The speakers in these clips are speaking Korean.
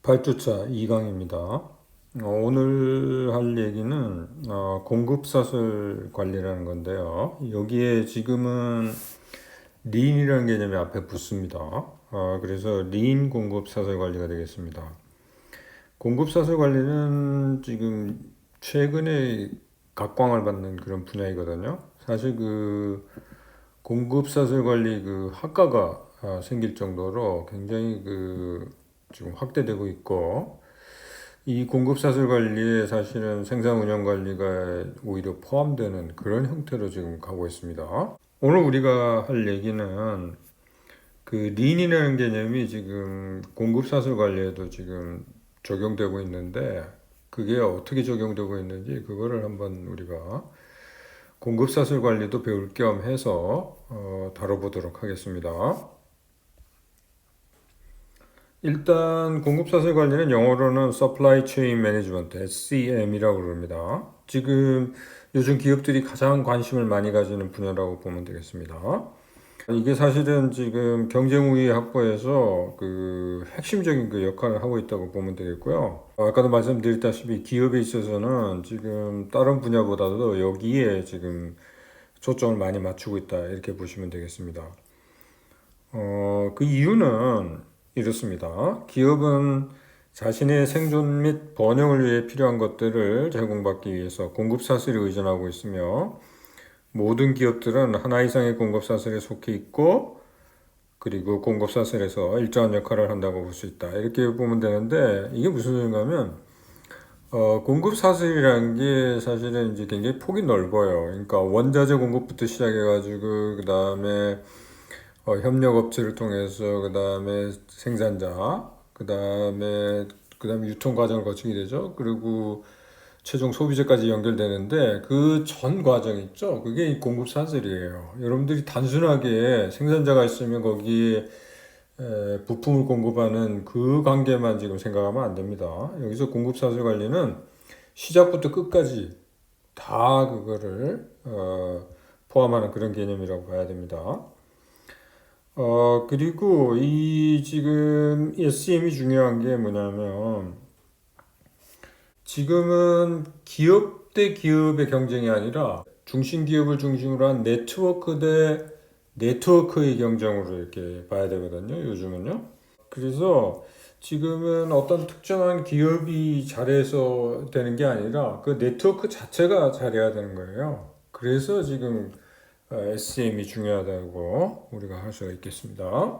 발주차 2강입니다. 오늘 할 얘기는 공급사슬 관리라는 건데요. 여기에 지금은 린이라는 개념이 앞에 붙습니다. 그래서 린 공급사슬 관리가 되겠습니다. 공급사슬 관리는 지금 최근에 각광을 받는 그런 분야이거든요. 사실 그 공급사슬 관리 그 학과가 생길 정도로 굉장히 지금 확대되고 있고, 이 공급사슬 관리에 사실은 생산 운영 관리가 오히려 포함되는 그런 형태로 지금 가고 있습니다. 오늘 우리가 할 얘기는 그 린이라는 개념이 지금 공급사슬 관리에도 지금 적용되고 있는데, 그게 어떻게 적용되고 있는지 그거를 한번 우리가 공급사슬 관리도 배울 겸 해서 다뤄보도록 하겠습니다. 일단 공급사슬 관리는 영어로는 Supply Chain Management, SCM이라고 그럽니다. 지금 요즘 기업들이 가장 관심을 많이 가지는 분야라고 보면 되겠습니다. 이게 사실은 지금 경쟁 우위 확보에서 그 핵심적인 그 역할을 하고 있다고 보면 되겠고요. 아까도 말씀드렸다시피 기업에 있어서는 지금 다른 분야보다도 여기에 지금 초점을 많이 맞추고 있다, 이렇게 보시면 되겠습니다. 그 이유는 이렇습니다. 기업은 자신의 생존 및 번영을 위해 필요한 것들을 제공받기 위해서 공급사슬에 의존하고 있으며, 모든 기업들은 하나 이상의 공급사슬에 속해 있고, 그리고 공급사슬에서 일정한 역할을 한다고 볼 수 있다, 이렇게 보면 되는데, 이게 무슨 소리냐면 공급사슬이라는 게 사실은 이제 굉장히 폭이 넓어요. 그러니까 원자재 공급부터 시작해가지고 그 다음에 협력업체를 통해서 그 다음에 생산자, 그 다음에 유통 과정을 거치게 되죠. 그리고 최종 소비자까지 연결되는데 그 전 과정 있죠. 그게 공급 사슬이에요. 여러분들이 단순하게 생산자가 있으면 거기에 부품을 공급하는 그 관계만 지금 생각하면 안 됩니다. 여기서 공급 사슬 관리는 시작부터 끝까지 다 그거를 포함하는 그런 개념이라고 봐야 됩니다. 그리고 이 지금 SCM이 중요한 게 뭐냐면, 지금은 기업 대 기업의 경쟁이 아니라 중심기업을 중심으로 한 네트워크 대 네트워크의 경쟁으로 이렇게 봐야 되거든요, 요즘은요. 그래서 지금은 어떤 특정한 기업이 잘해서 되는 게 아니라 그 네트워크 자체가 잘해야 되는 거예요. 그래서 지금 SCM이 중요하다고 우리가 할 수가 있겠습니다.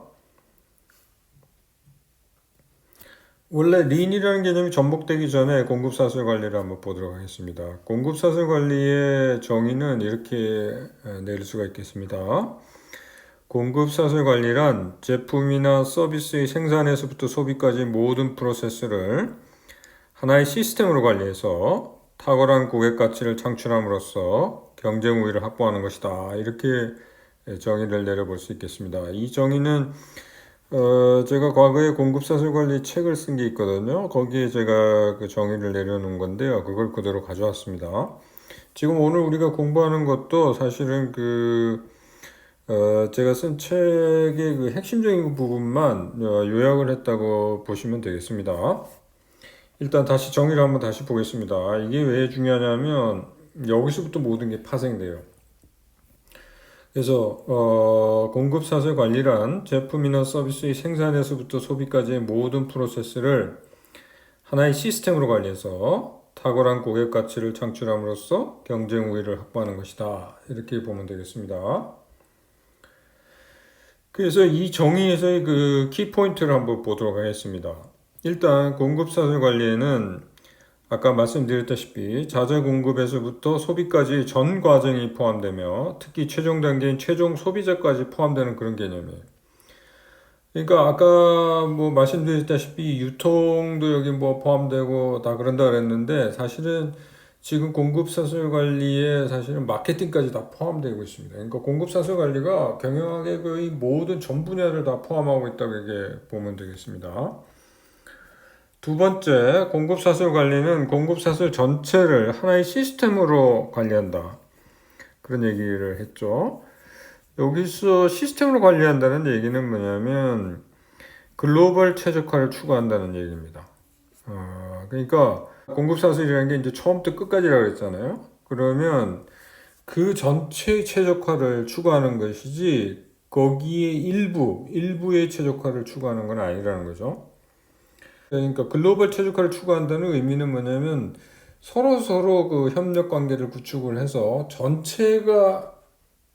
원래 린이라는 개념이 접목되기 전에 공급사슬 관리를 한번 보도록 하겠습니다. 공급사슬 관리의 정의는 이렇게 내릴 수가 있겠습니다. 공급사슬 관리란 제품이나 서비스의 생산에서부터 소비까지 모든 프로세스를 하나의 시스템으로 관리해서 탁월한 고객 가치를 창출함으로써 경쟁 우위를 확보하는 것이다, 이렇게 정의를 내려볼 수 있겠습니다. 이 정의는 제가 과거에 공급사슬 관리 책을 쓴 게 있거든요. 거기에 제가 그 정의를 내려놓은 건데요. 그걸 그대로 가져왔습니다. 지금 오늘 우리가 공부하는 것도 사실은 제가 쓴 책의 그 핵심적인 부분만 요약을 했다고 보시면 되겠습니다. 일단 다시 정의를 한번 다시 보겠습니다. 이게 왜 중요하냐면 여기서부터 모든 게 파생돼요. 그래서 공급사슬 관리란 제품이나 서비스의 생산에서부터 소비까지의 모든 프로세스를 하나의 시스템으로 관리해서 탁월한 고객 가치를 창출함으로써 경쟁 우위를 확보하는 것이다, 이렇게 보면 되겠습니다. 그래서 이 정의에서의 그 키포인트를 한번 보도록 하겠습니다. 일단 공급사슬 관리에는 아까 말씀드렸다시피 자재 공급에서부터 소비까지 전 과정이 포함되며, 특히 최종 단계인 최종 소비자까지 포함되는 그런 개념이에요. 그러니까 아까 뭐 말씀드렸다시피 유통도 여기 뭐 포함되고 다 그런다 그랬는데, 사실은 지금 공급사슬 관리에 사실은 마케팅까지 다 포함되고 있습니다. 그러니까 공급사슬 관리가 경영학의 거의 모든 전 분야를 다 포함하고 있다고 이렇게 보면 되겠습니다. 두 번째, 공급사슬 관리는 공급사슬 전체를 하나의 시스템으로 관리한다, 그런 얘기를 했죠. 여기서 시스템으로 관리한다는 얘기는 뭐냐면 글로벌 최적화를 추구한다는 얘기입니다. 그러니까 공급사슬이라는 게 이제 처음부터 끝까지라고 그랬잖아요. 그러면 그 전체 최적화를 추구하는 것이지 거기에 일부의 최적화를 추구하는 건 아니라는 거죠. 그러니까 글로벌 최적화를 추구한다는 의미는 뭐냐면 서로 그 협력 관계를 구축을 해서 전체가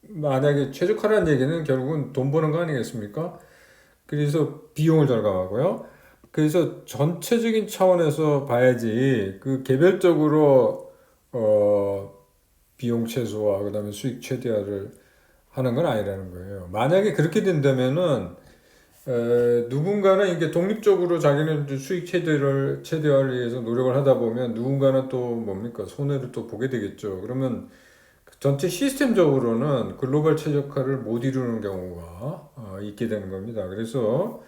만약에 최적화라는 얘기는 결국은 돈 버는 거 아니겠습니까? 그래서 비용을 절감하고요. 그래서 전체적인 차원에서 봐야지 그 개별적으로 비용 최소화 그다음에 수익 최대화를 하는 건 아니라는 거예요. 만약에 그렇게 된다면은 누군가는 이게 독립적으로 자기는 수익 최대화를 위해서 노력을 하다 보면 누군가는 또 뭡니까 손해를 또 보게 되겠죠. 그러면 전체 시스템적으로는 글로벌 최적화를 못 이루는 경우가 있게 되는 겁니다. 그래서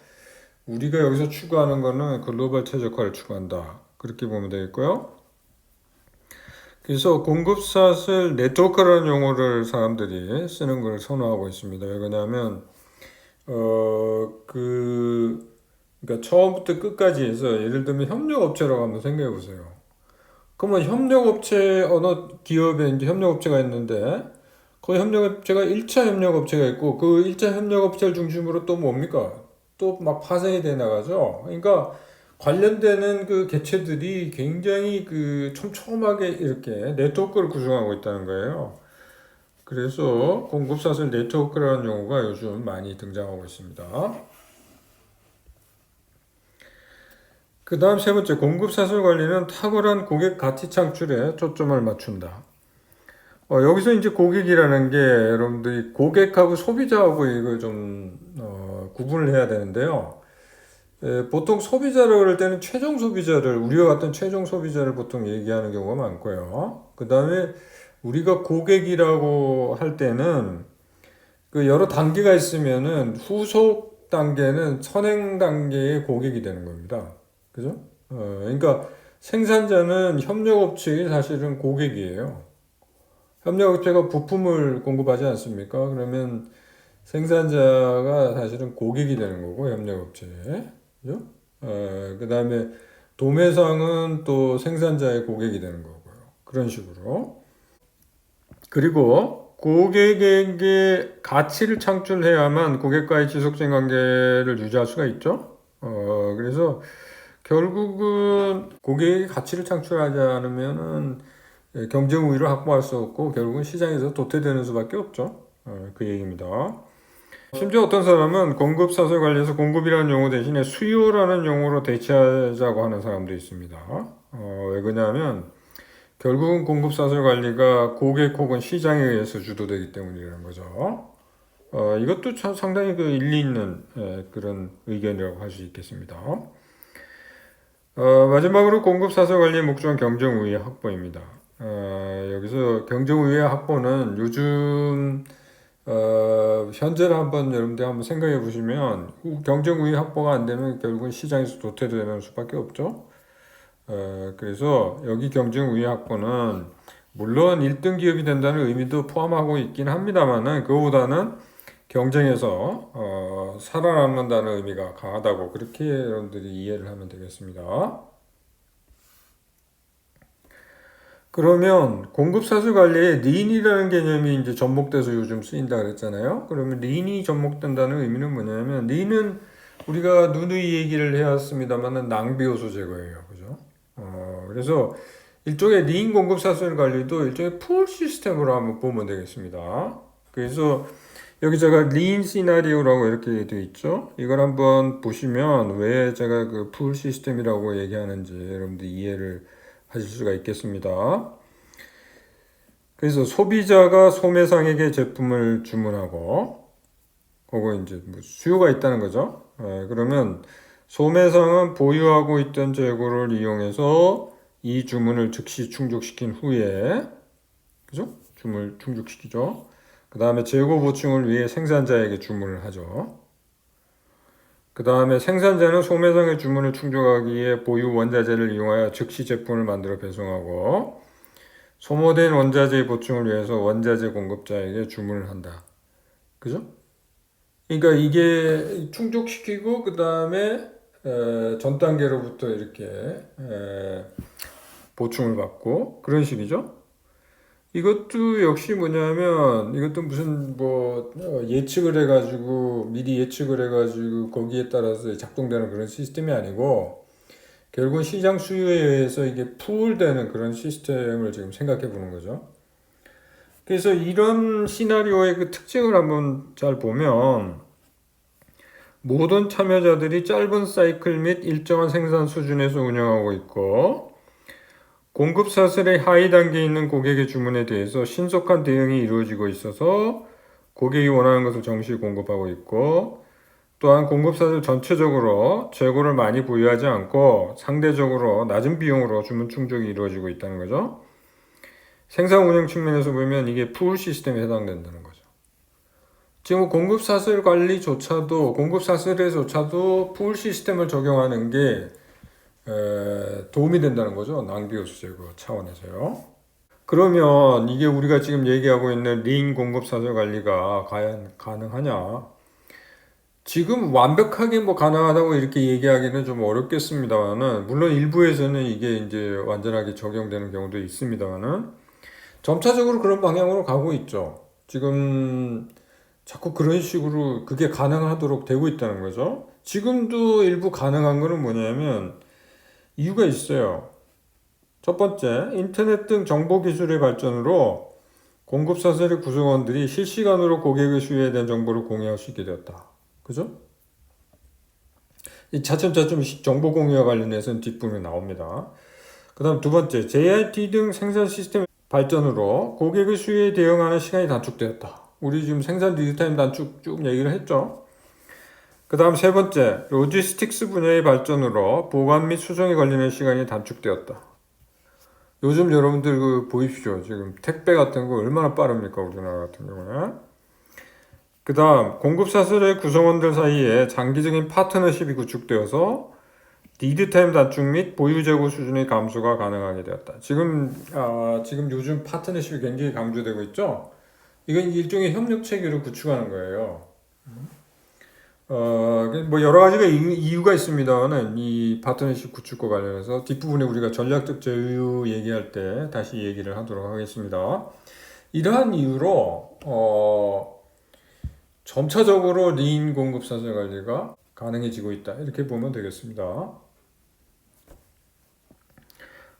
우리가 여기서 추구하는 거는 글로벌 최적화를 추구한다. 그렇게 보면 되겠고요. 그래서 공급사슬 네트워크라는 용어를 사람들이 쓰는 걸 선호하고 있습니다. 왜 그러냐면 그러니까 처음부터 끝까지 해서 예를 들면 협력업체라고 한번 생각해 보세요. 그러면 협력업체 어느 기업에 이제 협력업체가 있는데 그 협력업체가 1차 협력업체가 있고 그 1차 협력업체를 중심으로 또 뭡니까? 또 막 파생이 돼 나가죠. 그러니까 관련되는 그 개체들이 굉장히 그 촘촘하게 이렇게 네트워크를 구성하고 있다는 거예요. 그래서 공급사슬 네트워크라는 용어가 요즘 많이 등장하고 있습니다. 그 다음 세 번째, 공급사슬 관리는 탁월한 고객 가치 창출에 초점을 맞춘다. 여기서 이제 고객이라는 게 여러분들이 고객하고 소비자하고 이걸 좀 구분을 해야 되는데요. 보통 소비자라고 그럴 때는 최종 소비자를 우리와 같은 최종 소비자를 보통 얘기하는 경우가 많고요. 그 다음에 우리가 고객이라고 할 때는 그 여러 단계가 있으면은 후속 단계는 선행 단계의 고객이 되는 겁니다. 그죠? 그러니까 생산자는 협력업체의 사실은 고객이에요. 협력업체가 부품을 공급하지 않습니까? 그러면 생산자가 사실은 고객이 되는 거고 협력업체, 그죠? 그 다음에 도매상은 또 생산자의 고객이 되는 거고요. 그런 식으로. 그리고 고객에게 가치를 창출해야만 고객과의 지속적인 관계를 유지할 수가 있죠. 그래서 결국은 고객에게 가치를 창출하지 않으면은 경쟁 우위를 확보할 수 없고 결국은 시장에서 도태되는 수밖에 없죠. 그 얘기입니다. 심지어 어떤 사람은 공급 사슬 관리에서 공급이라는 용어 대신에 수요라는 용어로 대체하자고 하는 사람도 있습니다. 왜 그러냐면 결국은 공급 사슬 관리가 고객 혹은 시장에 의해서 주도되기 때문이라는 거죠. 이것도 참 상당히 그 일리 있는 그런 의견이라고 할 수 있겠습니다. 마지막으로 공급 사슬 관리의 목적은 경쟁 우위 확보입니다. 여기서 경쟁 우위 확보는 요즘 현재를 한번 여러분들 한번 생각해 보시면 경쟁 우위 확보가 안 되면 결국은 시장에서 도태되는 수밖에 없죠. 그래서 여기 경쟁 우위 확보는 물론 1등 기업이 된다는 의미도 포함하고 있긴 합니다만은 그거보다는 경쟁에서 살아남는다는 의미가 강하다고 그렇게 여러분들이 이해를 하면 되겠습니다. 그러면 공급사슬 관리에 린이라는 개념이 이제 접목돼서 요즘 쓰인다 그랬잖아요. 그러면 린이 접목된다는 의미는 뭐냐면 린은 우리가 누누이 얘기를 해왔습니다만은 낭비 요소 제거예요. 그죠? 그래서 일종의 린 공급사슬 관리도 일종의 풀 시스템으로 한번 보면 되겠습니다. 그래서 여기 제가 린 시나리오라고 이렇게 되어 있죠. 이걸 한번 보시면 왜 제가 그 풀 시스템이라고 얘기하는지 여러분들 이해를 하실 수가 있겠습니다. 그래서 소비자가 소매상에게 제품을 주문하고 그거 이제 뭐 수요가 있다는 거죠. 그러면 소매상은 보유하고 있던 재고를 이용해서 이 주문을 즉시 충족시킨 후에 그죠? 주문을 충족시키죠. 그 다음에 재고 보충을 위해 생산자에게 주문을 하죠. 그 다음에 생산자는 소매상의 주문을 충족하기 위해 보유 원자재를 이용하여 즉시 제품을 만들어 배송하고 소모된 원자재 보충을 위해서 원자재 공급자에게 주문을 한다. 그죠? 그러니까 이게 충족시키고 그 다음에 전 단계로부터 이렇게 보충을 받고 그런 식이죠. 이것도 역시 뭐냐면 이것도 무슨 뭐 예측을 해가지고 미리 예측을 해가지고 거기에 따라서 작동되는 그런 시스템이 아니고 결국은 시장 수요에 의해서 이게 풀되는 그런 시스템을 지금 생각해 보는 거죠. 그래서 이런 시나리오의 그 특징을 한번 잘 보면 모든 참여자들이 짧은 사이클 및 일정한 생산 수준에서 운영하고 있고 공급 사슬의 하위 단계에 있는 고객의 주문에 대해서 신속한 대응이 이루어지고 있어서 고객이 원하는 것을 정시 공급하고 있고 또한 공급 사슬 전체적으로 재고를 많이 보유하지 않고 상대적으로 낮은 비용으로 주문 충족이 이루어지고 있다는 거죠. 생산 운영 측면에서 보면 이게 풀 시스템에 해당된다는 거죠. 지금 공급 사슬 관리조차도 공급 사슬에조차도 풀 시스템을 적용하는 게 도움이 된다는 거죠. 낭비 요소 제거 차원에서요. 그러면 이게 우리가 지금 얘기하고 있는 린 공급 사슬 관리가 과연 가능하냐? 지금 완벽하게 뭐 가능하다고 이렇게 얘기하기는 좀 어렵겠습니다만은 물론 일부에서는 이게 이제 완전하게 적용되는 경우도 있습니다만은 점차적으로 그런 방향으로 가고 있죠. 지금 자꾸 그런 식으로 그게 가능하도록 되고 있다는 거죠. 지금도 일부 가능한 거는 뭐냐면 이유가 있어요. 첫 번째, 인터넷 등 정보 기술의 발전으로 공급 사슬의 구성원들이 실시간으로 고객의 수요에 대한 정보를 공유할 수 있게 되었다. 그죠? 이 차츰차츰 정보 공유와 관련해서는 뒷부분에 나옵니다. 그 다음 두 번째, JIT 등 생산 시스템 발전으로 고객의 수요에 대응하는 시간이 단축되었다. 우리 지금 생산 리드타임 단축 쭉 얘기를 했죠. 그 다음 세 번째, 로지스틱스 분야의 발전으로 보관 및 수송에 걸리는 시간이 단축되었다. 요즘 여러분들 그 보십시오. 지금 택배 같은 거 얼마나 빠릅니까? 우리나라 같은 경우에. 그 다음 공급 사슬의 구성원들 사이에 장기적인 파트너십이 구축되어서 리드타임 단축 및 보유 재고 수준의 감소가 가능하게 되었다. 지금 요즘 파트너십이 굉장히 강조되고 있죠. 이건 일종의 협력 체계를 구축하는 거예요. 뭐 여러 가지가 이유가 있습니다만은 이 파트너십 구축과 관련해서 뒷부분에 우리가 전략적 제휴 얘기할 때 다시 얘기를 하도록 하겠습니다. 이러한 이유로 점차적으로 린 공급 사슬 관리가 가능해지고 있다. 이렇게 보면 되겠습니다.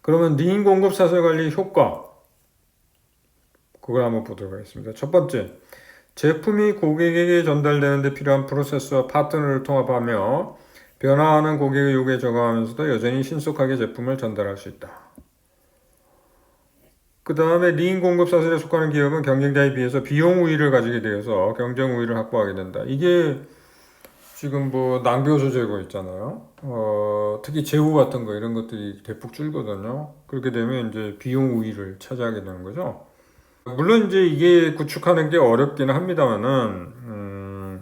그러면 린 공급 사슬 관리 효과 그걸 한번 보도록 하겠습니다. 첫 번째, 제품이 고객에게 전달되는 데 필요한 프로세스와 파트너를 통합하며 변화하는 고객의 요구에 적응하면서도 여전히 신속하게 제품을 전달할 수 있다. 그 다음에 린 공급 사슬에 속하는 기업은 경쟁자에 비해서 비용 우위를 가지게 되어서 경쟁 우위를 확보하게 된다. 이게 지금 뭐 낭비 요소 제거 있잖아요. 특히 재고 같은 거 이런 것들이 대폭 줄거든요. 그렇게 되면 이제 비용 우위를 차지하게 되는 거죠. 물론 이제 이게 구축하는 게 어렵기는 합니다만은,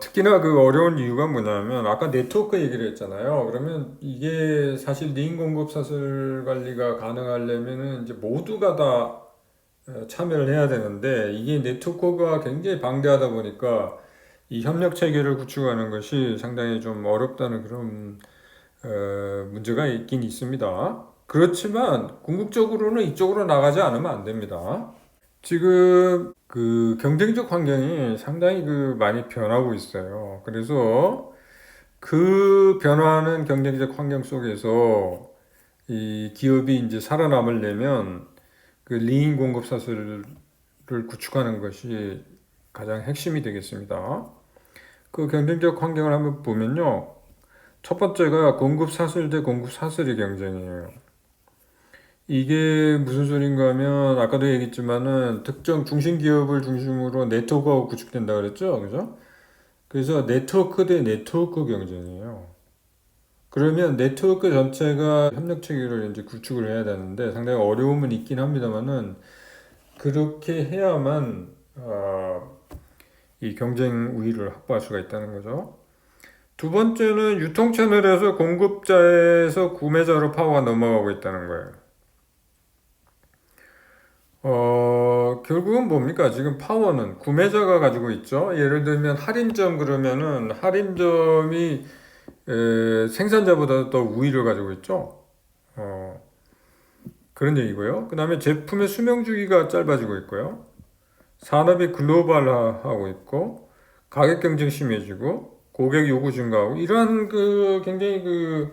특히나 그 어려운 이유가 뭐냐면, 아까 네트워크 얘기를 했잖아요. 그러면 이게 사실 린 공급 사슬 관리가 가능하려면은 이제 모두가 다 참여를 해야 되는데, 이게 네트워크가 굉장히 방대하다 보니까 이 협력 체계를 구축하는 것이 상당히 좀 어렵다는 그런 문제가 있긴 있습니다. 그렇지만 궁극적으로는 이쪽으로 나가지 않으면 안 됩니다. 지금 그 경쟁적 환경이 상당히 그 많이 변하고 있어요. 그래서 그 변화하는 경쟁적 환경 속에서 이 기업이 이제 살아남으려면 그 리인 공급 사슬을 구축하는 것이 가장 핵심이 되겠습니다. 그 경쟁적 환경을 한번 보면요. 첫 번째가 공급 사슬 대 공급 사슬의 경쟁이에요. 이게 무슨 소린가 하면 아까도 얘기했지만은 특정 중심 기업을 중심으로 네트워크가 구축된다 그랬죠. 그죠? 그래서 네트워크 대 네트워크 경쟁이에요. 그러면 네트워크 전체가 협력 체계를 이제 구축을 해야 되는데 상당히 어려움은 있긴 합니다만은 그렇게 해야만 이 경쟁 우위를 확보할 수가 있다는 거죠. 두 번째는 유통 채널에서 공급자에서 구매자로 파워가 넘어가고 있다는 거예요. 결국은 뭡니까? 지금 파워는 구매자가 가지고 있죠. 예를 들면 할인점 그러면은 할인점이 생산자보다 더 우위를 가지고 있죠. 어, 그런 얘기고요. 그 다음에 제품의 수명 주기가 짧아지고 있고요. 산업이 글로벌화하고 있고 가격 경쟁이 심해지고 고객 요구 증가하고 이러한 굉장히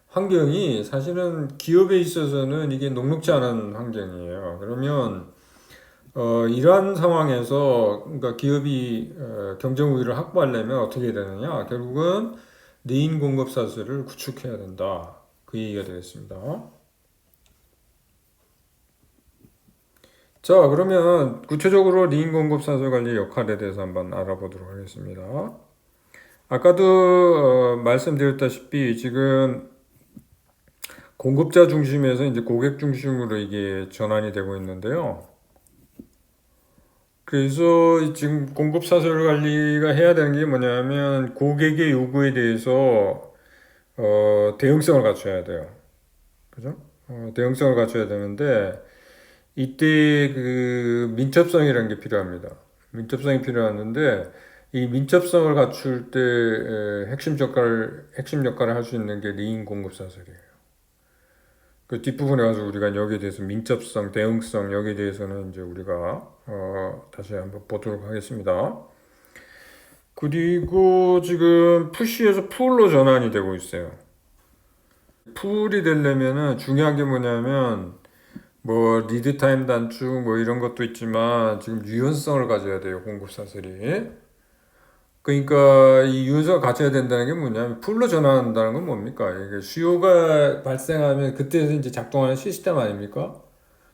환경이 사실은 기업에 있어서는 이게 녹록지 않은 환경이에요. 그러면 이러한 상황에서 그러니까 기업이 경쟁 우위를 확보하려면 어떻게 해야 되느냐? 결국은 내인 공급 사슬을 구축해야 된다. 그 얘기가 되겠습니다. 자, 그러면 구체적으로 리인 공급 사슬 관리 역할에 대해서 한번 알아보도록 하겠습니다. 아까도 말씀드렸다시피 지금 공급자 중심에서 이제 고객 중심으로 이게 전환이 되고 있는데요. 그래서 지금 공급 사슬 관리가 해야 되는 게 뭐냐면 고객의 요구에 대해서 대응성을 갖춰야 돼요. 그죠? 대응성을 갖춰야 되는데 이때 민첩성이라는 게 필요합니다. 민첩성이 필요한데 이 민첩성을 갖출 때 핵심 역할을 할 수 있는 게 리인 공급 사슬이에요. 그 뒷부분에 가서 우리가 여기에 대해서 민첩성, 대응성 여기에 대해서는 이제 우리가 다시 한번 보도록 하겠습니다. 그리고 지금 푸시에서 풀로 전환이 되고 있어요. 풀이 되려면은 중요한 게 뭐냐면 뭐 리드 타임 단축 뭐 이런 것도 있지만 지금 유연성을 가져야 돼요. 공급 사슬이. 그러니까 이 유연성을 갖춰야 된다는 게 뭐냐면 풀로 전환한다는 건 뭡니까? 이게 수요가 발생하면 그때서 이제 작동하는 시스템 아닙니까?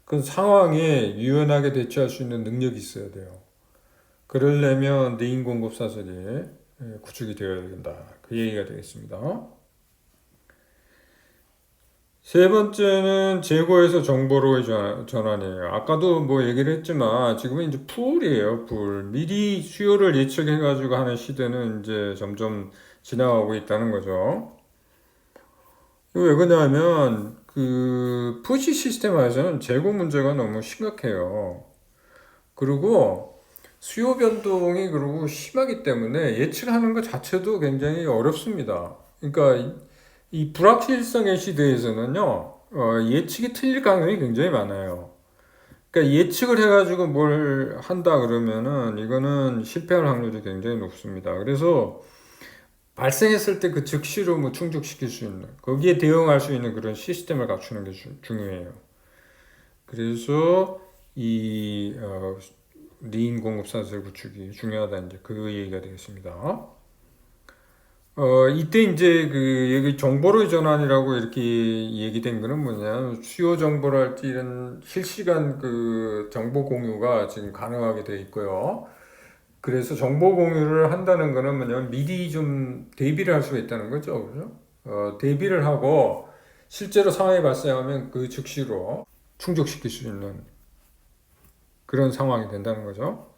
그 상황에 유연하게 대처할 수 있는 능력이 있어야 돼요. 그러려면 내인 공급 사슬이 구축이 되어야 된다. 그 얘기가 되겠습니다. 세 번째는 재고에서 정보로의 전환이에요. 아까도 뭐 얘기를 했지만 지금은 이제 풀이에요, 풀. 미리 수요를 예측해가지고 하는 시대는 이제 점점 지나가고 있다는 거죠. 이거 왜 그러냐면 푸시 시스템에서는 재고 문제가 너무 심각해요. 그리고 수요 변동이 그리고 심하기 때문에 예측하는 것 자체도 굉장히 어렵습니다. 그러니까 이 불확실성의 시대에서는요, 예측이 틀릴 가능성이 굉장히 많아요. 그러니까 예측을 해가지고 뭘 한다 그러면은 이거는 실패할 확률이 굉장히 높습니다. 그래서 발생했을 때 그 즉시로 뭐 충족시킬 수 있는, 거기에 대응할 수 있는 그런 시스템을 갖추는 게 중요해요. 그래서 이 리인 공급 사슬 구축이 중요하다 이제 그 얘기가 되겠습니다. 이때 이제 여기 정보로의 전환이라고 이렇게 얘기된 거는 뭐냐, 수요 정보를 할 때 이런 실시간 정보 공유가 지금 가능하게 돼 있고요. 그래서 정보 공유를 한다는 거는 뭐냐면 미리 좀 대비를 할 수가 있다는 거죠. 그죠? 대비를 하고 실제로 상황이 발생하면 그 즉시로 충족시킬 수 있는 그런 상황이 된다는 거죠.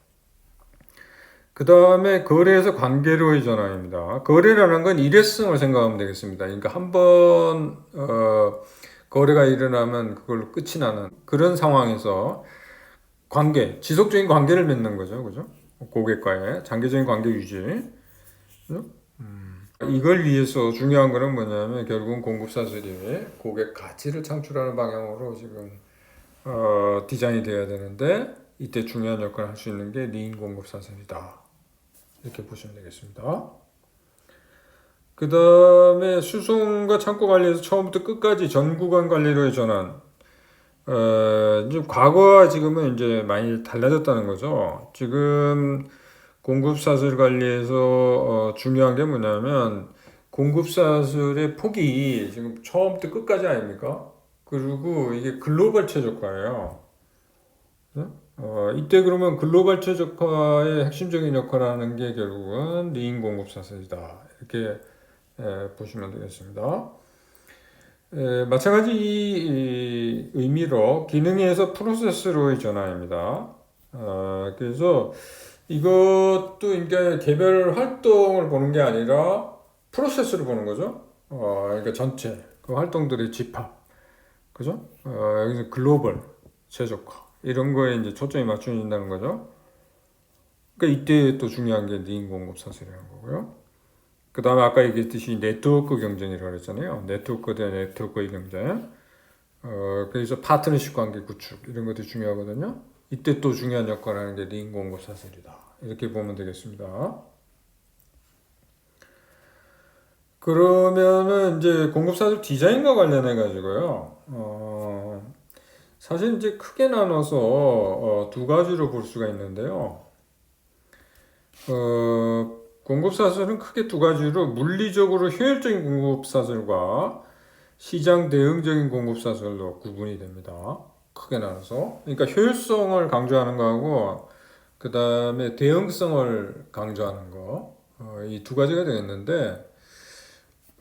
그 다음에 거래에서 관계로의 전환입니다. 거래라는 건 일회성을 생각하면 되겠습니다. 그러니까 한번 거래가 일어나면 그걸로 끝이 나는 그런 상황에서 관계, 지속적인 관계를 맺는 거죠. 그죠? 고객과의 장기적인 관계 유지. 그죠? 이걸 위해서 중요한 거는 뭐냐면 결국은 공급 사슬이 고객 가치를 창출하는 방향으로 지금 디자인이 되어야 되는데 이때 중요한 역할을 할 수 있는 게 리인 공급 사슬이다. 이렇게 보시면 되겠습니다. 그 다음에 수송과 창고 관리에서 처음부터 끝까지 전 구간 관리로의 전환. 이제 과거와 지금은 이제 많이 달라졌다는 거죠. 지금 공급 사슬 관리에서 중요한 게 뭐냐면 공급 사슬의 폭이 지금 처음부터 끝까지 아닙니까? 그리고 이게 글로벌 최적화예요. 이때 그러면 글로벌 최적화의 핵심적인 역할을 하는 게 결국은 리인 공급 사슬이다. 이렇게 보시면 되겠습니다. 마찬가지 이 의미로 기능에서 프로세스로의 전환입니다. 그래서 이것도 그러니까 개별 활동을 보는 게 아니라 프로세스를 보는 거죠. 그러니까 전체 그 활동들의 집합, 그죠? 여기서 글로벌 최적화. 이런 거에 이제 초점이 맞춰진다는 거죠. 그러니까 이때 또 중요한 게 리인 공급 사슬이라는 거고요. 그 다음에 아까 얘기했듯이 네트워크 경쟁이라고 그랬잖아요. 네트워크 대 네트워크의 경쟁. 그래서 파트너십 관계 구축 이런 것도 중요하거든요. 이때 또 중요한 역할을 하는 게 링 공급 사슬이다. 이렇게 보면 되겠습니다. 그러면은 이제 공급 사슬 디자인과 관련해 가지고요. 사실 이제 크게 나눠서 두 가지로 볼 수가 있는데요. 공급 사슬은 크게 두 가지로 물리적으로 효율적인 공급 사슬과 시장 대응적인 공급 사슬로 구분이 됩니다. 크게 나눠서. 그러니까 효율성을 강조하는 거하고 그 다음에 대응성을 강조하는 거. 이 두 가지가 되겠는데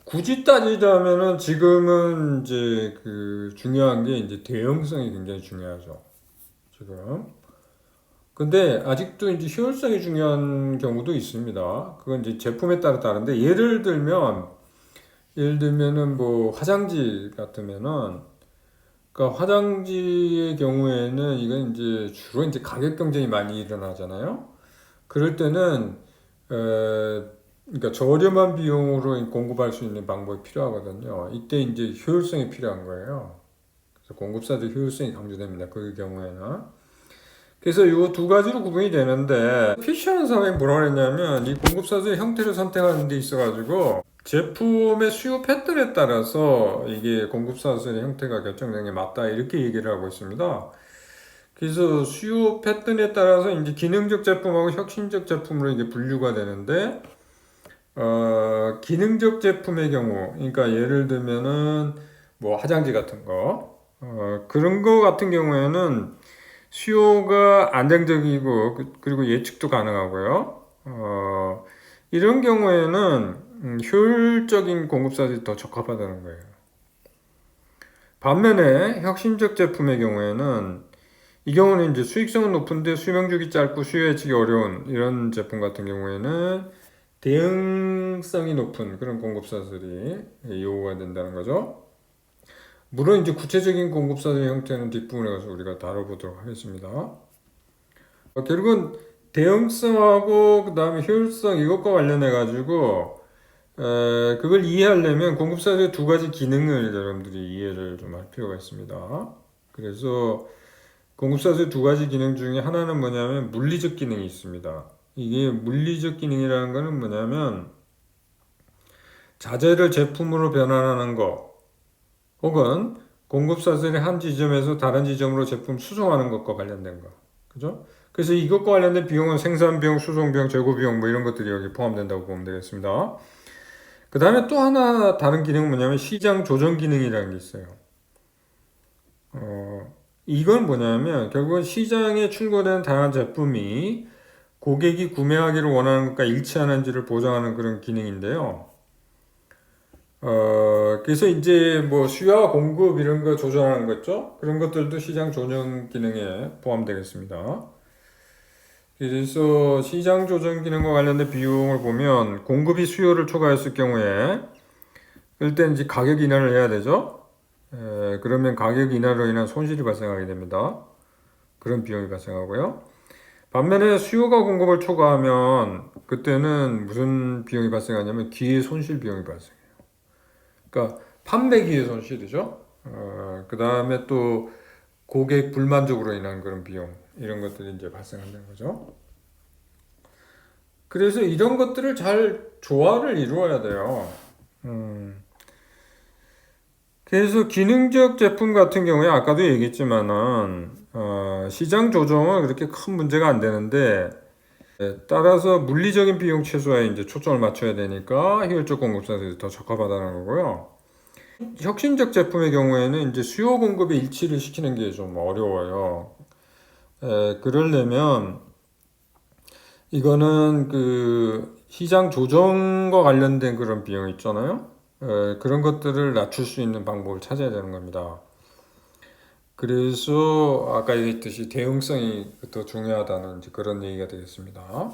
굳이 따지자면은 지금은 이제 그 중요한 게 이제 대응성이 굉장히 중요하죠. 지금. 근데 아직도 이제 효율성이 중요한 경우도 있습니다. 그건 이제 제품에 따라 다른데 예를 들면은 뭐 화장지 같으면은 그러니까 화장지의 경우에는 이건 이제 주로 이제 가격 경쟁이 많이 일어나잖아요. 그럴 때는 그러니까 저렴한 비용으로 공급할 수 있는 방법이 필요하거든요. 이때 이제 효율성이 필요한 거예요. 그래서 공급사도 효율성이 강조됩니다. 그 경우에는. 그래서 이 두 가지로 구분이 되는데 피셔는 사람이 뭐라 그랬냐면 이 공급사의 형태를 선택하는 데 있어가지고 제품의 수요 패턴에 따라서 이게 공급사의 형태가 결정되는 게 맞다 이렇게 얘기를 하고 있습니다. 그래서 수요 패턴에 따라서 이제 기능적 제품하고 혁신적 제품으로 이게 분류가 되는데 기능적 제품의 경우 그러니까 예를 들면은 뭐 화장지 같은 거 그런 거 같은 경우에는 수요가 안정적이고 그리고 예측도 가능하고요. 이런 경우에는 효율적인 공급사들이 더 적합하다는 거예요. 반면에 혁신적 제품의 경우에는 이 경우는 이제 수익성은 높은데 수명주기 짧고 수요 예측이 어려운 이런 제품 같은 경우에는 대응성이 높은 그런 공급사들이 요구가 된다는 거죠. 물론 이제 구체적인 공급사의 형태는 뒷부분에 가서 우리가 다뤄보도록 하겠습니다. 결국은 대응성하고 그 다음에 효율성 이것과 관련해 가지고 그걸 이해하려면 공급사의 두 가지 기능을 여러분들이 이해를 좀 할 필요가 있습니다. 그래서 공급사의 두 가지 기능 중에 하나는 뭐냐면 물리적 기능이 있습니다. 이게 물리적 기능이라는 거는 뭐냐면 자재를 제품으로 변환하는 거 혹은 공급사들이 한 지점에서 다른 지점으로 제품 수송하는 것과 관련된 거. 그죠? 그래서 이것과 관련된 비용은 생산비용, 수송비용, 재고비용 뭐 이런 것들이 여기 포함된다고 보면 되겠습니다. 그 다음에 또 하나 다른 기능은 뭐냐면 시장 조정 기능이라는 게 있어요. 이건 뭐냐면 결국은 시장에 출고된 다양한 제품이 고객이 구매하기를 원하는 것과 일치하는지를 보장하는 그런 기능인데요. 그래서 이제 뭐 수요와 공급 이런 거 조절하는 거 있죠? 그런 것들도 시장 조정 기능에 포함되겠습니다. 그래서 시장 조정 기능과 관련된 비용을 보면 공급이 수요를 초과했을 경우에 일단 이제 가격 인하를 해야 되죠? 그러면 가격 인하로 인한 손실이 발생하게 됩니다. 그런 비용이 발생하고요. 반면에 수요가 공급을 초과하면 그때는 무슨 비용이 발생하냐면 기회 손실 비용이 발생해요. 그러니까 판매 기회 손실이죠. 그 다음에 또 고객 불만족으로 인한 그런 비용 이런 것들이 이제 발생한다는 거죠. 그래서 이런 것들을 잘 조화를 이루어야 돼요. 그래서 기능적 제품 같은 경우에 아까도 얘기했지만은 시장 조정은 그렇게 큰 문제가 안 되는데 따라서 물리적인 비용 최소화에 이제 초점을 맞춰야 되니까 효율적 공급사들이 더 적합하다는 거고요. 혁신적 제품의 경우에는 이제 수요 공급의 일치를 시키는 게 좀 어려워요. 그러려면 이거는 그 시장 조정과 관련된 그런 비용 있잖아요. 그런 것들을 낮출 수 있는 방법을 찾아야 되는 겁니다. 그래서 아까 얘기했듯이 대응성이 더 중요하다는 그런 얘기가 되겠습니다.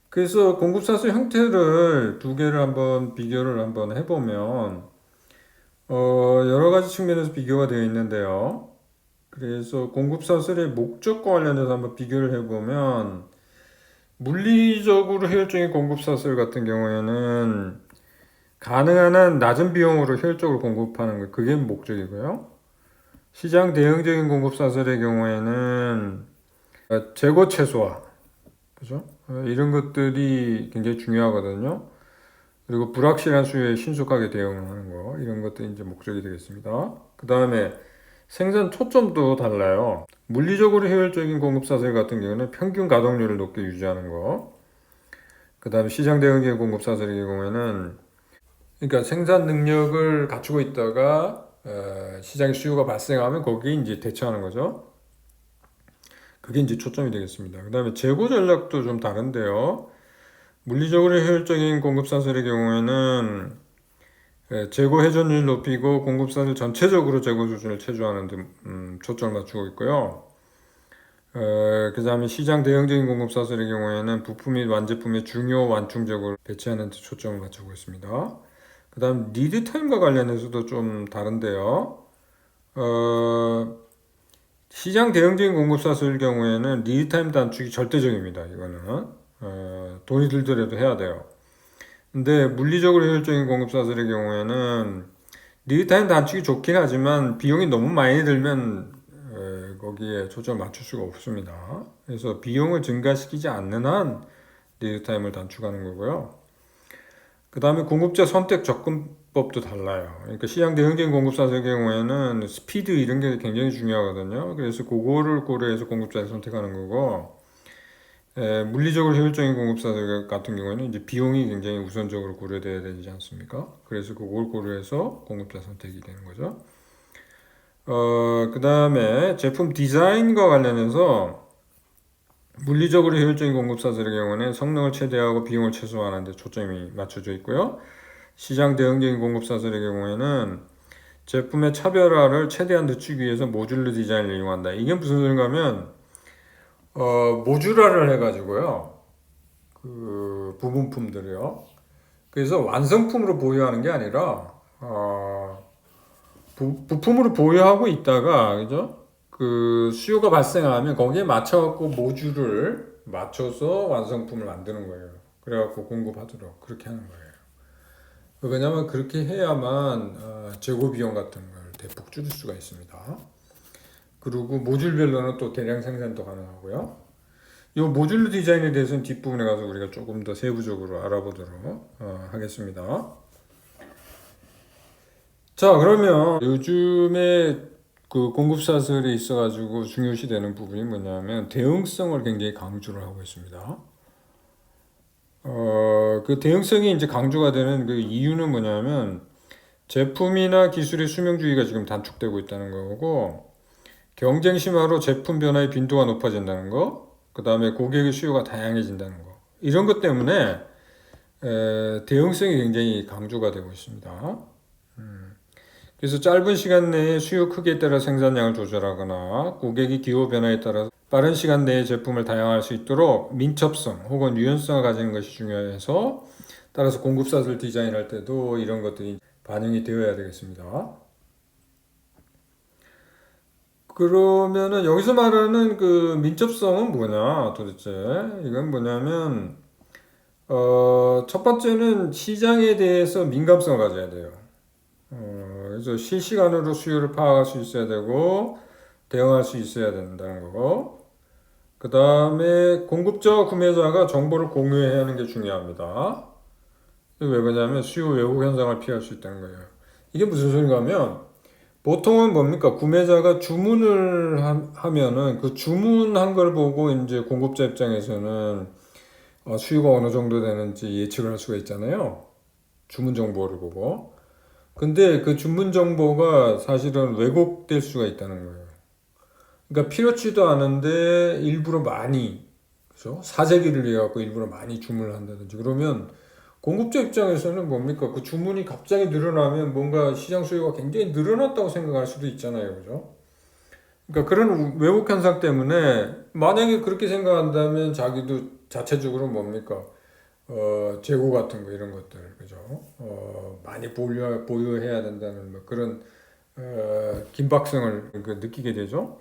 그래서 공급사수 형태를 두 개를 한번 비교를 한번 해보면 여러 가지 측면에서 비교가 되어 있는데요. 그래서 공급사슬의 목적과 관련해서 한번 비교를 해보면 물리적으로 효율적인 공급 사슬 같은 경우에는 가능한 한 낮은 비용으로 효율적으로 공급하는 거 그게 목적이고요. 시장 대응적인 공급 사슬의 경우에는 재고 최소화, 그죠? 이런 것들이 굉장히 중요하거든요. 그리고 불확실한 수요에 신속하게 대응하는 거 이런 것들이 이제 목적이 되겠습니다. 그 다음에 생산 초점도 달라요. 물리적으로 효율적인 공급 사슬 같은 경우는 평균 가동률을 높게 유지하는 거. 그 다음에 시장 대응적인 공급 사슬의 경우에는 그러니까 생산 능력을 갖추고 있다가 시장의 수요가 발생하면 거기에 이제 대처하는 거죠. 그게 이제 초점이 되겠습니다. 그 다음에 재고 전략도 좀 다른데요. 물리적으로 효율적인 공급 사슬의 경우에는 재고 회전율 높이고 공급 사슬 전체적으로 재고 수준을 최소화하는 데 초점을 맞추고 있고요. 그 다음에 시장 대응적인 공급 사슬의 경우에는 부품 및 완제품의 중요 완충적으로 배치하는 데 초점을 맞추고 있습니다. 그 다음 리드 타임과 관련해서도 좀 다른데요. 시장 대응적인 공급 사슬 경우에는 리드 타임 단축이 절대적입니다. 이거는 돈이 들더라도 해야 돼요. 근데 물리적으로 효율적인 공급 사슬의 경우에는 리드 타임 단축이 좋긴 하지만 비용이 너무 많이 들면 거기에 초점을 맞출 수가 없습니다. 그래서 비용을 증가시키지 않는 한 리드 타임을 단축하는 거고요. 그 다음에 공급자 선택 접근법도 달라요. 그러니까 시장 대응적인 공급사의 경우에는 스피드 이런 게 굉장히 중요하거든요. 그래서 그거를 고려해서 공급자를 선택하는 거고, 물리적으로 효율적인 공급사 같은 경우에는 이제 비용이 굉장히 우선적으로 고려돼야 되지 않습니까? 그래서 그걸 고려해서 공급자 선택이 되는 거죠. 그 다음에 제품 디자인과 관련해서 물리적으로 효율적인 공급사들의 경우는 성능을 최대화하고 비용을 최소화하는 데 초점이 맞춰져 있고요. 시장 대응적인 공급사들의 경우에는 제품의 차별화를 최대한 늦추기 위해서 모듈러 디자인을 이용한다. 이게 무슨 소린가 하면 모듈화를 해가지고요. 그 부분품들이요. 그래서 완성품으로 보유하는 게 아니라 부품으로 보유하고 있다가 그죠? 그 수요가 발생하면 거기에 맞춰갖고 모듈을 맞춰서 완성품을 만드는 거예요. 그래갖고 공급하도록 그렇게 하는 거예요. 왜냐하면 그렇게 해야만 재고 비용 같은 걸 대폭 줄일 수가 있습니다. 그리고 모듈별로는 또 대량 생산도 가능하고요. 이 모듈러 디자인에 대해서는 뒷부분에 가서 우리가 조금 더 세부적으로 알아보도록 하겠습니다. 자, 그러면 요즘에 그 공급 사슬이 있어가지고 중요시되는 부분이 뭐냐면 대응성을 굉장히 강조를 하고 있습니다. 그 대응성이 이제 강조가 되는 그 이유는 뭐냐면 제품이나 기술의 수명주의가 지금 단축되고 있다는 거고 경쟁 심화로 제품 변화의 빈도가 높아진다는 거, 그 다음에 고객의 수요가 다양해진다는 거 이런 것 때문에 대응성이 굉장히 강조가 되고 있습니다. 그래서 짧은 시간 내에 수요 크기에 따라 생산량을 조절하거나 고객이 기호 변화에 따라 빠른 시간 내에 제품을 다양화할 수 있도록 민첩성 혹은 유연성을 가지는 것이 중요해서 따라서 공급사슬 디자인할 때도 이런 것들이 반영이 되어야 되겠습니다. 그러면은 여기서 말하는 그 민첩성은 뭐냐 도대체 이건 뭐냐면 첫 번째는 시장에 대해서 민감성을 가져야 돼요. 그래서 실시간으로 수요를 파악할 수 있어야 되고 대응할 수 있어야 된다는 거고 그 다음에 공급자와 구매자가 정보를 공유해야 하는 게 중요합니다. 왜 그러냐면 수요 왜곡 현상을 피할 수 있다는 거예요. 이게 무슨 소린가 하면 보통은 뭡니까? 구매자가 주문을 하면은 그 주문한 걸 보고 이제 공급자 입장에서는 수요가 어느 정도 되는지 예측을 할 수가 있잖아요. 주문 정보를 보고. 근데 그 주문 정보가 사실은 왜곡될 수가 있다는 거예요. 그러니까 필요치도 않은데 일부러 많이, 그죠? 사재기를 위해 갖고 일부러 많이 주문을 한다든지 그러면 공급자 입장에서는 뭡니까? 그 주문이 갑자기 늘어나면 뭔가 시장 수요가 굉장히 늘어났다고 생각할 수도 있잖아요. 그죠? 그러니까 그런 왜곡 현상 때문에 만약에 그렇게 생각한다면 자기도 자체적으로 뭡니까? 재고 같은 거 이런 것들 그죠? 많이 보유해야 된다는 뭐 그런 긴박성을 느끼게 되죠.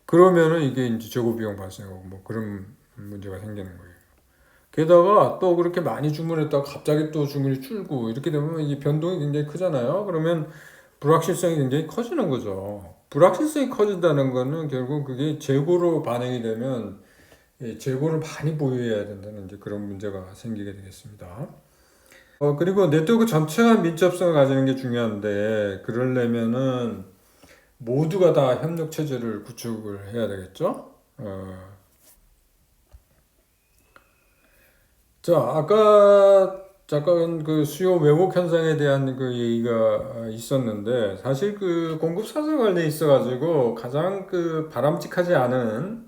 그러면은 이게 이제 재고 비용 발생하고 뭐 그런 문제가 생기는 거예요. 게다가 또 그렇게 많이 주문했다가 갑자기 또 주문이 줄고 이렇게 되면 이 변동이 굉장히 크잖아요. 그러면 불확실성이 굉장히 커지는 거죠. 불확실성이 커진다는 거는 결국 그게 재고로 반영이 되면 재고를 많이 보유해야 된다는 이제 그런 문제가 생기게 되겠습니다. 그리고 네트워크 전체가 밀접성을 가지는 게 중요한데 그러려면은 모두가 다 협력 체제를 구축을 해야 되겠죠. 자, 아까 잠깐 그 수요 왜곡 현상에 대한 그 얘기가 있었는데 사실 그 공급 사슬 관리에 있어가지고 가장 그 바람직하지 않은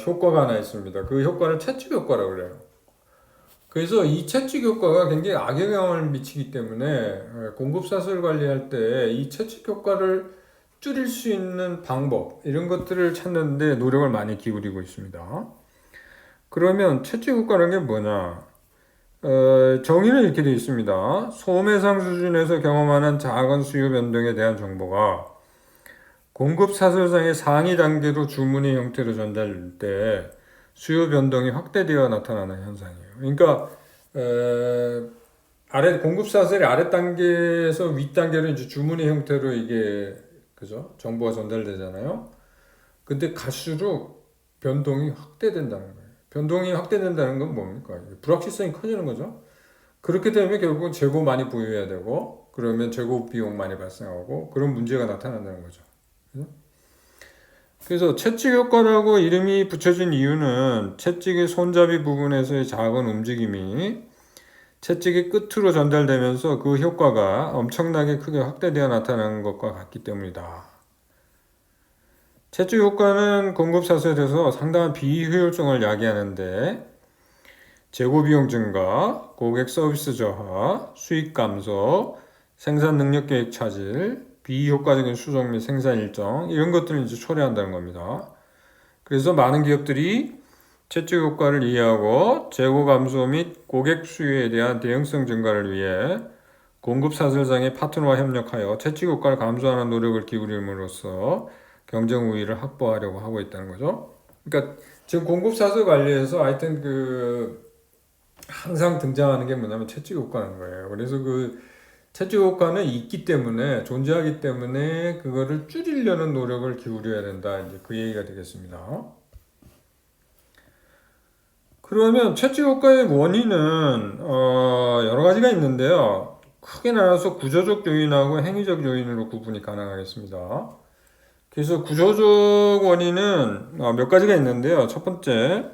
효과가 하나 있습니다. 그 효과를 채찍 효과라고 그래요. 그래서 이 채찍 효과가 굉장히 악영향을 미치기 때문에 공급 사슬 관리할 때 이 채찍 효과를 줄일 수 있는 방법 이런 것들을 찾는데 노력을 많이 기울이고 있습니다. 그러면 채찍 효과라는 게 뭐냐? 정의는 이렇게 되어 있습니다. 소매상 수준에서 경험하는 작은 수요 변동에 대한 정보가 공급 사슬상의 상위 단계로 주문의 형태로 전달될 때 수요 변동이 확대되어 나타나는 현상이에요. 그러니까 아래 공급 사슬의 아래 단계에서 윗 단계로 이제 주문의 형태로 이게 그죠? 정보가 전달되잖아요. 근데 갈수록 변동이 확대된다는 거예요. 변동이 확대된다는 건 뭡니까? 불확실성이 커지는 거죠. 그렇게 되면 결국은 재고 많이 보유해야 되고 그러면 재고 비용 많이 발생하고 그런 문제가 나타난다는 거죠. 그래서 채찍 효과라고 이름이 붙여진 이유는 채찍의 손잡이 부분에서의 작은 움직임이 채찍의 끝으로 전달되면서 그 효과가 엄청나게 크게 확대되어 나타나는 것과 같기 때문이다. 채찍 효과는 공급 사슬에서 상당한 비효율성을 야기하는데 재고 비용 증가, 고객 서비스 저하, 수익 감소, 생산 능력 계획 차질, 비효과적인 수정 및 생산 일정 이런 것들을 이제 초래한다는 겁니다. 그래서 많은 기업들이 채찍 효과를 이해하고 재고 감소 및 고객 수요에 대한 대응성 증가를 위해 공급 사슬상의 파트너와 협력하여 채찍 효과를 감소하는 노력을 기울임으로써 경쟁 우위를 확보하려고 하고 있다는 거죠. 그러니까 지금 공급 사슬 관리에서 하여튼 그 항상 등장하는 게 뭐냐면 채찍 효과는 거예요. 그래서 그 채찍 효과는 있기 때문에 존재하기 때문에 그거를 줄이려는 노력을 기울여야 된다. 이제 그 얘기가 되겠습니다. 그러면 채찍 효과의 원인은 여러 가지가 있는데요. 크게 나눠서 구조적 요인하고 행위적 요인으로 구분이 가능하겠습니다. 그래서 구조적 원인은 몇 가지가 있는데요. 첫 번째,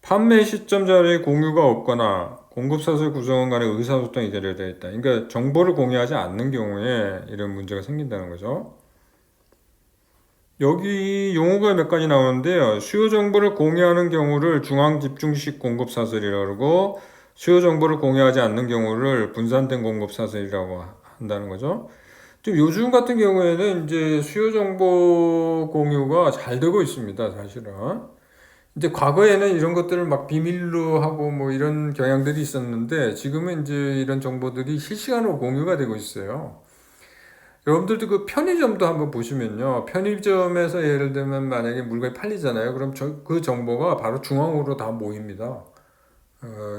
판매 시점 자료의 공유가 없거나 공급사슬 구성원 간의 의사소통이 결여되어 있다. 그러니까 정보를 공유하지 않는 경우에 이런 문제가 생긴다는 거죠. 여기 용어가 몇 가지 나오는데요. 수요 정보를 공유하는 경우를 중앙 집중식 공급 사슬이라고 하고 수요 정보를 공유하지 않는 경우를 분산된 공급 사슬이라고 한다는 거죠. 좀 요즘 같은 경우에는 이제 수요 정보 공유가 잘 되고 있습니다, 사실은. 이제 과거에는 이런 것들을 막 비밀로 하고 뭐 이런 경향들이 있었는데 지금은 이제 이런 정보들이 실시간으로 공유가 되고 있어요. 여러분들도 그 편의점도 한번 보시면요. 편의점에서 예를 들면 만약에 물건이 팔리잖아요. 그럼 그 정보가 바로 중앙으로 다 모입니다.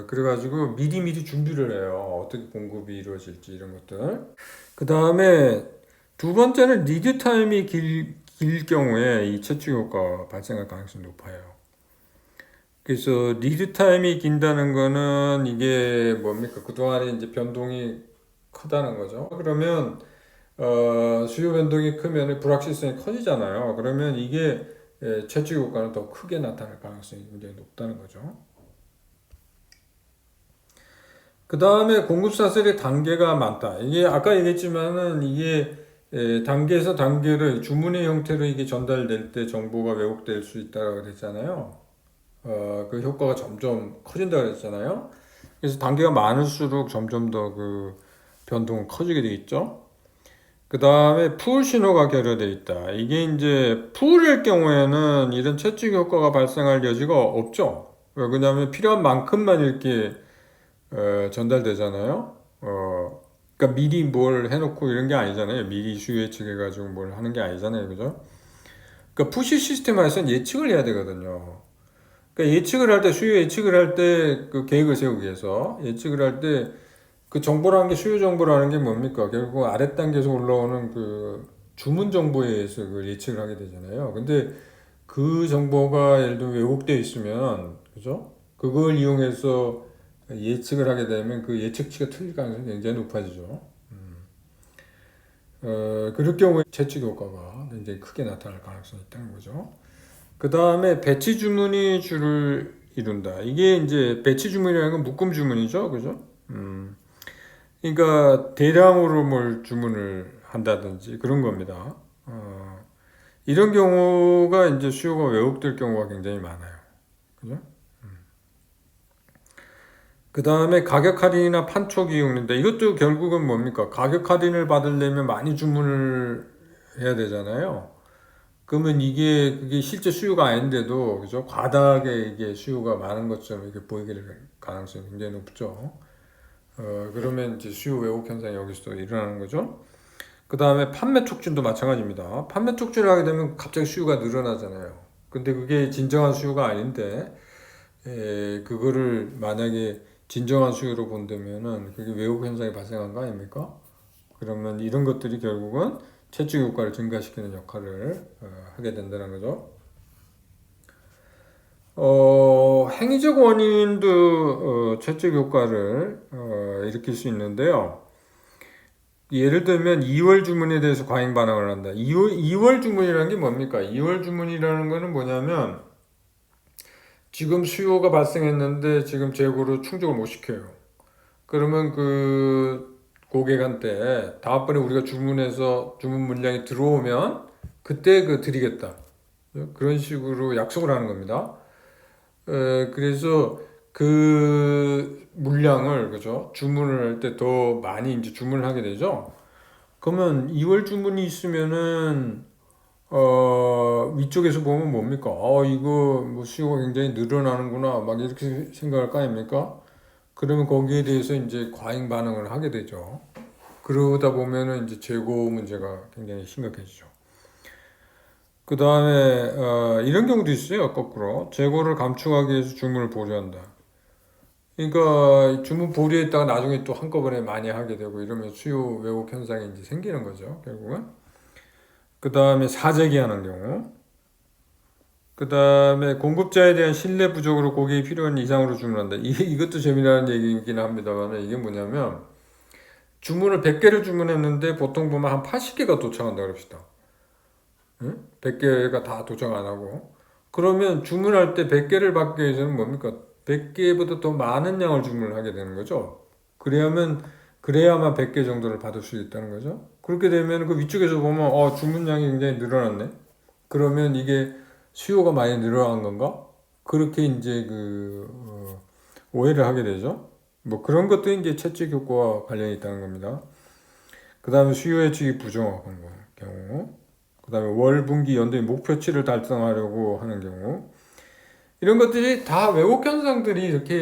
그래가지고 미리미리 준비를 해요. 어떻게 공급이 이루어질지 이런 것들. 그 다음에 두 번째는 리드 타임이 길 경우에 이 채취 효과가 발생할 가능성이 높아요. 그래서 리드 타임이 긴다는 거는 이게 뭡니까? 그동안에 이제 변동이 크다는 거죠. 그러면 수요 변동이 크면 불확실성이 커지잖아요. 그러면 이게 채찍 효과는 더 크게 나타날 가능성이 굉장히 높다는 거죠. 그 다음에 공급 사슬의 단계가 많다. 이게 아까 얘기했지만은 이게 단계에서 단계를 주문의 형태로 이게 전달될 때 정보가 왜곡될 수 있다고 그랬잖아요. 그 효과가 점점 커진다고 그랬잖아요. 그래서 단계가 많을수록 점점 더 그 변동은 커지게 되겠죠. 그 다음에 풀 신호가 결여되어 있다. 이게 이제 풀일 경우에는 이런 채찍 효과가 발생할 여지가 없죠. 왜냐하면 필요한 만큼만 이렇게 전달되잖아요. 그러니까 미리 뭘 해놓고 이런 게 아니잖아요. 미리 수요 예측해가지고 뭘 하는 게 아니잖아요. 그죠? 그러니까 푸시 시스템에서는 예측을 해야 되거든요. 그러니까 예측을 할 때, 수요 예측을 할 때 그 계획을 세우기 위해서 예측을 할 때 그 정보라는 게 수요 정보라는 게 뭡니까? 결국 아랫단계에서 올라오는 그 주문 정보에 의해서 그걸 예측을 하게 되잖아요. 근데 그 정보가 예를 들면 왜곡되어 있으면, 그죠? 그걸 이용해서 예측을 하게 되면 그 예측치가 틀릴 가능성이 굉장히 높아지죠. 그럴 경우에 채찍 효과가 굉장히 크게 나타날 가능성이 있다는 거죠. 그 다음에 배치 주문이 주를 이룬다. 이게 이제 배치 주문이라는 건 묶음 주문이죠. 그죠? 그러니까 대량으로 뭘 주문을 한다든지 그런 겁니다. 이런 경우가 이제 수요가 왜곡될 경우가 굉장히 많아요. 그죠? 그 다음에 가격 할인이나 판촉 이용인데 이것도 결국은 뭡니까? 가격 할인을 받으려면 많이 주문을 해야 되잖아요. 그러면 이게 그게 실제 수요가 아닌데도 그죠? 과다하게 이게 수요가 많은 것처럼 이렇게 보이게 될 가능성이 굉장히 높죠. 그러면 이제 수요 왜곡 현상이 여기서 일어나는 거죠. 그 다음에 판매 촉진도 마찬가지입니다. 판매 촉진을 하게 되면 갑자기 수요가 늘어나잖아요. 근데 그게 진정한 수요가 아닌데 그거를 만약에 진정한 수요로 본다면은 그게 왜곡 현상이 발생한 거 아닙니까? 그러면 이런 것들이 결국은 채찍 효과를 증가시키는 역할을 하게 된다는 거죠. 행위적 원인도 채찍 효과를 일으킬 수 있는데요. 예를 들면 2월 주문에 대해서 과잉 반응을 한다. 2월 주문이라는 게 뭡니까? 2월 주문이라는 거는 뭐냐면 지금 수요가 발생했는데 지금 재고를 충족을 못 시켜요. 그러면 그 고객한테 다음번에 우리가 주문해서 주문 물량이 들어오면 그때 그 드리겠다. 그런 식으로 약속을 하는 겁니다. 그래서 그 물량을 그죠? 주문을 할 때 더 많이 이제 주문을 하게 되죠. 그러면 2월 주문이 있으면은 위쪽에서 보면 뭡니까? 이거 뭐 수요가 굉장히 늘어나는구나. 막 이렇게 생각할 거 아닙니까? 그러면 거기에 대해서 이제 과잉 반응을 하게 되죠. 그러다 보면은 이제 재고 문제가 굉장히 심각해지죠. 그 다음에 이런 경우도 있어요. 거꾸로 재고를 감축하기 위해서 주문을 보류한다. 그러니까 주문 보류했다가 나중에 또 한꺼번에 많이 하게 되고 이러면 수요 왜곡 현상이 이제 생기는 거죠. 결국은. 그 다음에 사재기하는 경우. 그 다음에 공급자에 대한 신뢰 부족으로 고객이 필요한 이상으로 주문한다. 이것도 재미나는 얘기이긴 합니다만 이게 뭐냐면 주문을 100개를 주문했는데 보통 보면 한 80개가 도착한다 그럽시다. 응? 100개가 다 도착 안 하고. 그러면 주문할 때 100개를 받기 위해서는 뭡니까? 100개보다 더 많은 양을 주문을 하게 되는 거죠. 그래야만 100개 정도를 받을 수 있다는 거죠. 그렇게 되면 그 위쪽에서 보면 주문량이 굉장히 늘어났네. 그러면 이게 수요가 많이 늘어난 건가? 그렇게 이제 오해를 하게 되죠. 뭐 그런 것도 이제 채찍 효과와 관련이 있다는 겁니다. 그 다음에 수요 예측이 부정확한 경우. 그 다음에 월, 분기, 연도의 목표치를 달성하려고 하는 경우. 이런 것들이 다 왜곡 현상들이 이렇게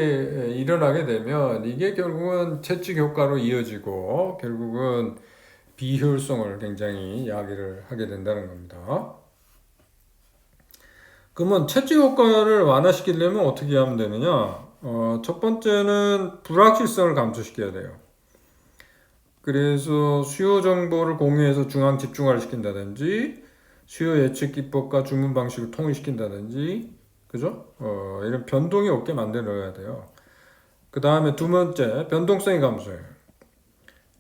일어나게 되면 이게 결국은 채찍 효과로 이어지고 결국은 비효율성을 굉장히 야기를 하게 된다는 겁니다. 그러면 채찍 효과를 완화시키려면 어떻게 하면 되느냐? 첫 번째는 불확실성을 감소시켜야 돼요. 그래서 수요 정보를 공유해서 중앙 집중화를 시킨다든지 수요 예측 기법과 주문 방식을 통일시킨다든지 그죠? 이런 변동이 없게 만들어야 돼요. 그 다음에 두 번째, 변동성이 감소해요.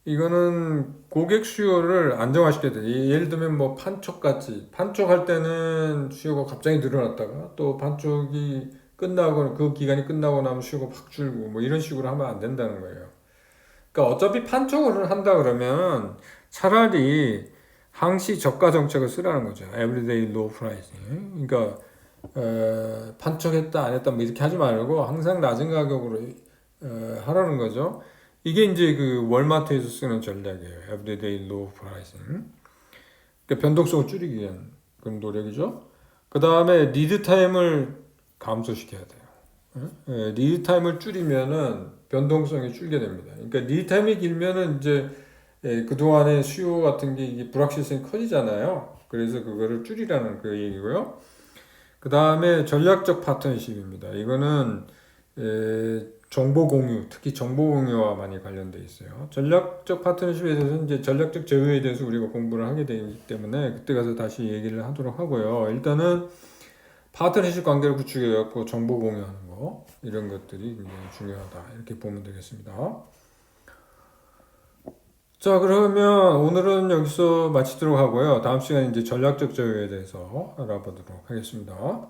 이거는 고객 수요를 안정화시켜야 돼요. 예를 들면 뭐 판촉같이, 판촉할 때는 수요가 갑자기 늘어났다가 또 판촉이 끝나고, 그 기간이 끝나고 나면 수요가 확 줄고 뭐 이런 식으로 하면 안 된다는 거예요. 그러니까 어차피 판촉을 한다 그러면 차라리 항시 저가 정책을 쓰라는 거죠. Everyday low pricing. 그러니까 판촉했다 안 했다 뭐 이렇게 하지 말고 항상 낮은 가격으로 하라는 거죠. 이게 이제 그 월마트에서 쓰는 전략이에요. Everyday low pricing. 그러니까 변동성을 줄이기 위한 그런 노력이죠. 그 다음에 리드 타임을 감소시켜야 돼요. 리드 타임을 줄이면은 변동성이 줄게 됩니다. 그러니까 리드 타임이 길면은 이제 그동안의 수요 같은 게 이게 불확실성이 커지잖아요. 그래서 그거를 줄이라는 그 얘기고요. 그 다음에 전략적 파트너십입니다. 이거는 정보 공유, 특히 정보 공유와 많이 관련돼 있어요. 전략적 파트너십에 대해서는 이제 전략적 제휴에 대해서 우리가 공부를 하게 되기 때문에 그때 가서 다시 얘기를 하도록 하고요. 일단은 파트너십 관계를 구축해 갖고 정보 공유하는 거 이런 것들이 굉장히 중요하다 이렇게 보면 되겠습니다. 자, 그러면 오늘은 여기서 마치도록 하고요. 다음 시간에 이제 전략적 제휴에 대해서 알아보도록 하겠습니다.